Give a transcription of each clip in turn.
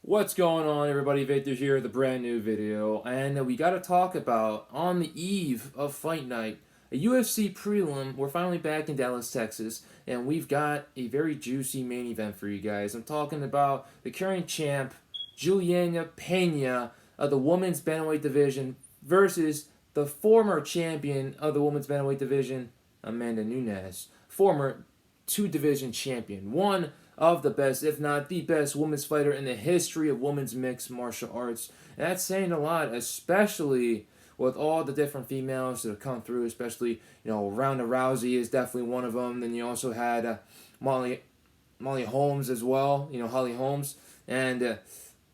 What's going on, everybody? Victor here with a brand new video, and we got to talk about on the eve of Fight Night, a UFC prelim. We're finally back in Dallas, Texas, and we've got a very juicy main event for you guys. I'm talking about the current champ, Julianna Pena of the women's bantamweight division versus the former champion of the women's bantamweight division, Amanda Nunes, former two-division champion, one of the best, if not the best, women's fighter in the history of women's mixed martial arts. And that's saying a lot, especially with all the different females that have come through, especially, Ronda Rousey is definitely one of them. Then you also had Molly Holmes as well, Holly Holmes. And,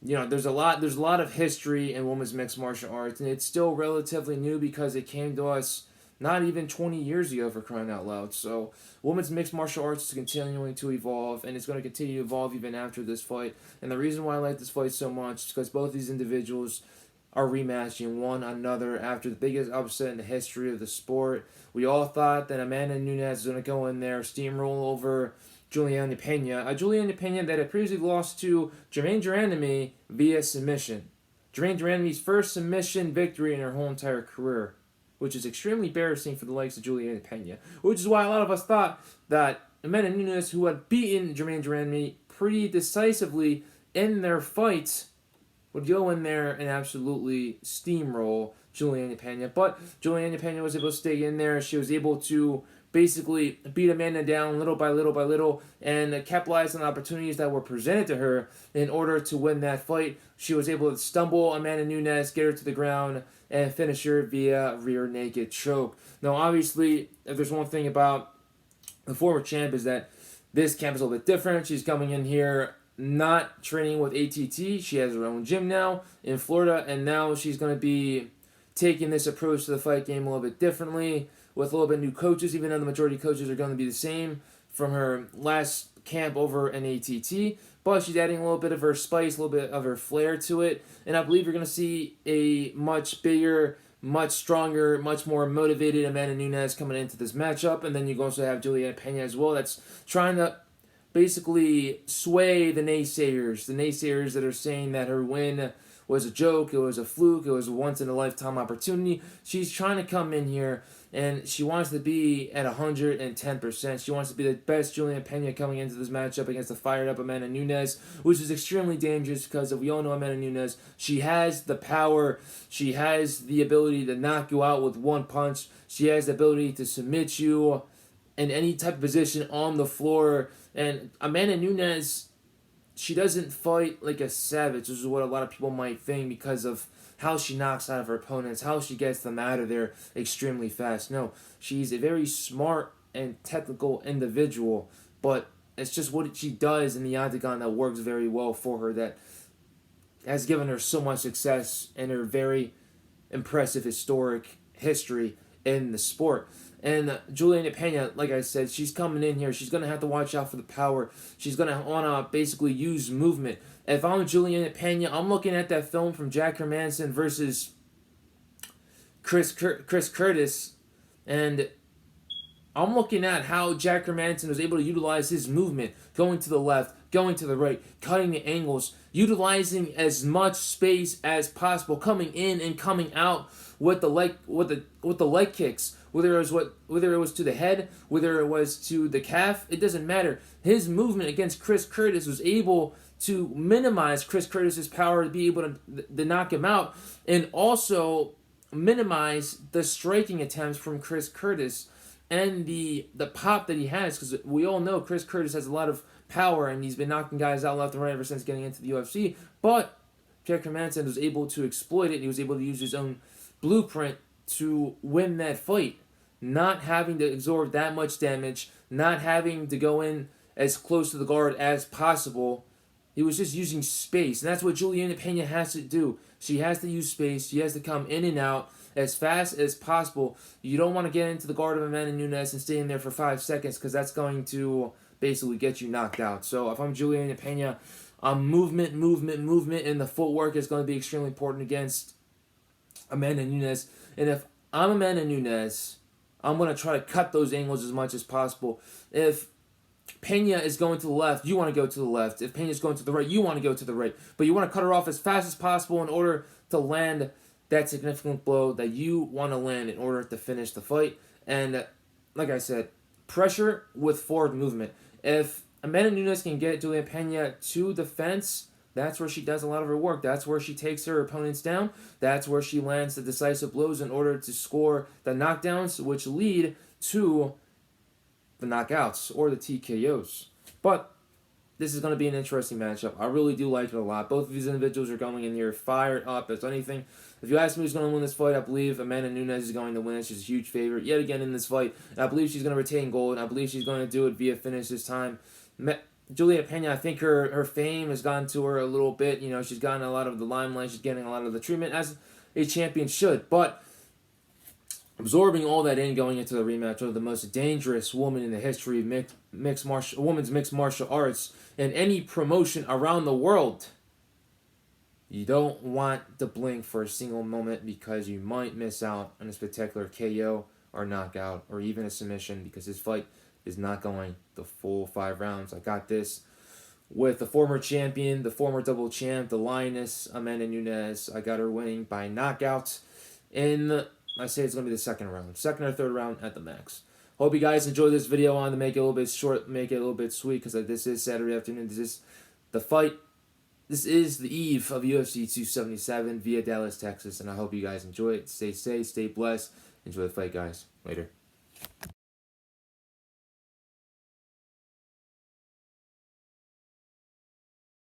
there's a lot of history in women's mixed martial arts, and it's still relatively new because it came to us not even 20 years ago, for crying out loud. So, women's mixed martial arts is continuing to evolve, and it's going to continue to evolve even after this fight. And the reason why I like this fight so much is because both these individuals are rematching one another after the biggest upset in the history of the sport. We all thought that Amanda Nunes was going to go in there, steamroll over Julianna Pena. Julianna Pena that had previously lost to Jermaine Durandamy via submission. Jermaine Durandamy's first submission victory in her whole entire career, which is extremely embarrassing for the likes of Julianna Pena, which is why a lot of us thought that Amanda Nunes, who had beaten Jermaine Durandamy pretty decisively in their fights, would go in there and absolutely steamroll Julianna Pena. But Julianna Pena was able to stay in there. She was able to basically beat Amanda down little by little by little and capitalize on opportunities that were presented to her in order to win that fight. She was able to stumble Amanda Nunes, get her to the ground, and finish her via rear naked choke. Now, obviously, if there's one thing about the former champ is that this camp is a little bit different. She's coming in here not training with ATT. She has her own gym now in Florida, and now she's going to be taking this approach to the fight game a little bit differently with a little bit new coaches, even though the majority of coaches are going to be the same from her last camp over in ATT. But she's adding a little bit of her spice, a little bit of her flair to it, and I believe you're going to see a much bigger, much stronger, much more motivated Amanda Nunes coming into this matchup. And then you also have Julianna Pena as well that's trying to basically sway the naysayers that are saying that her win was a joke, it was a fluke, it was a once in a lifetime opportunity. She's trying to come in here and she wants to be at 110%. She wants to be the best Julianna Pena coming into this matchup against the fired up Amanda Nunes, which is extremely dangerous because if we all know Amanda Nunes, she has the power, she has the ability to knock you out with one punch, she has the ability to submit you in any type of position on the floor. And Amanda Nunes, she doesn't fight like a savage, which is what a lot of people might think because of how she knocks out of her opponents, how she gets them out of there extremely fast. No, she's a very smart and technical individual, but it's just what she does in the octagon that works very well for her, that has given her so much success in her very impressive historic history in the sport. And Julianna Pena, like I said, she's coming in here. She's going to have to watch out for the power. She's going to want to basically use movement. If I'm Julianna Pena, I'm looking at that film from Jack Hermanson versus Chris Curtis, and I'm looking at how Jack Hermanson was able to utilize his movement, going to the left, going to the right, cutting the angles, utilizing as much space as possible, coming in and coming out with the leg kicks. Whether it was to the head, whether it was to the calf, it doesn't matter. His movement against Chris Curtis was able to minimize Chris Curtis's power to be able to knock him out, and also minimize the striking attempts from Chris Curtis and the pop that he has, because we all know Chris Curtis has a lot of power and he's been knocking guys out left and right ever since getting into the UFC. But Jack Hermanson was able to exploit it, and he was able to use his own blueprint to win that fight, not having to absorb that much damage, not having to go in as close to the guard as possible. He was just using space, and that's what Julianna Pena has to do. She has to use space. She has to come in and out as fast as possible. You don't want to get into the guard of Amanda Nunes and stay in there for 5 seconds, because that's going to basically get you knocked out. So if I'm Julianna Pena, movement, and the footwork is going to be extremely important against Amanda Nunes. And if I'm Amanda Nunes, I'm going to try to cut those angles as much as possible. If Pena is going to the left, you want to go to the left. If Pena is going to the right, you want to go to the right. But you want to cut her off as fast as possible in order to land that significant blow that you want to land in order to finish the fight. And like I said, pressure with forward movement. If Amanda Nunes can get Julianna Pena to the fence, that's where she does a lot of her work. That's where she takes her opponents down. That's where she lands the decisive blows in order to score the knockdowns, which lead to the knockouts or the TKOs. But this is going to be an interesting matchup. I really do like it a lot. Both of these individuals are going in here fired up as anything. If you ask me who's going to win this fight, I believe Amanda Nunes is going to win. She's a huge favorite yet again in this fight. And I believe she's going to retain gold. And I believe she's going to do it via finish this time. Julianna Pena, I think her fame has gone to her a little bit. You know, she's gotten a lot of the limelight. She's getting a lot of the treatment as a champion should. But absorbing all that in going into the rematch of the most dangerous woman in the history of women's mixed martial arts in any promotion around the world. You don't want to blink for a single moment because you might miss out on a spectacular KO or knockout or even a submission because this fight is not going the full 5 rounds. I got this with the former champion, the former double champ, the Lioness, Amanda Nunes. I got her winning by knockout in, I say it's going to be the second round. Second or third round at the max. Hope you guys enjoyed this video. I wanted to make it a little bit short, make it a little bit sweet because this is Saturday afternoon. This is the fight. This is the eve of UFC 277 via Dallas, Texas. And I hope you guys enjoy it. Stay safe, stay blessed. Enjoy the fight, guys. Later.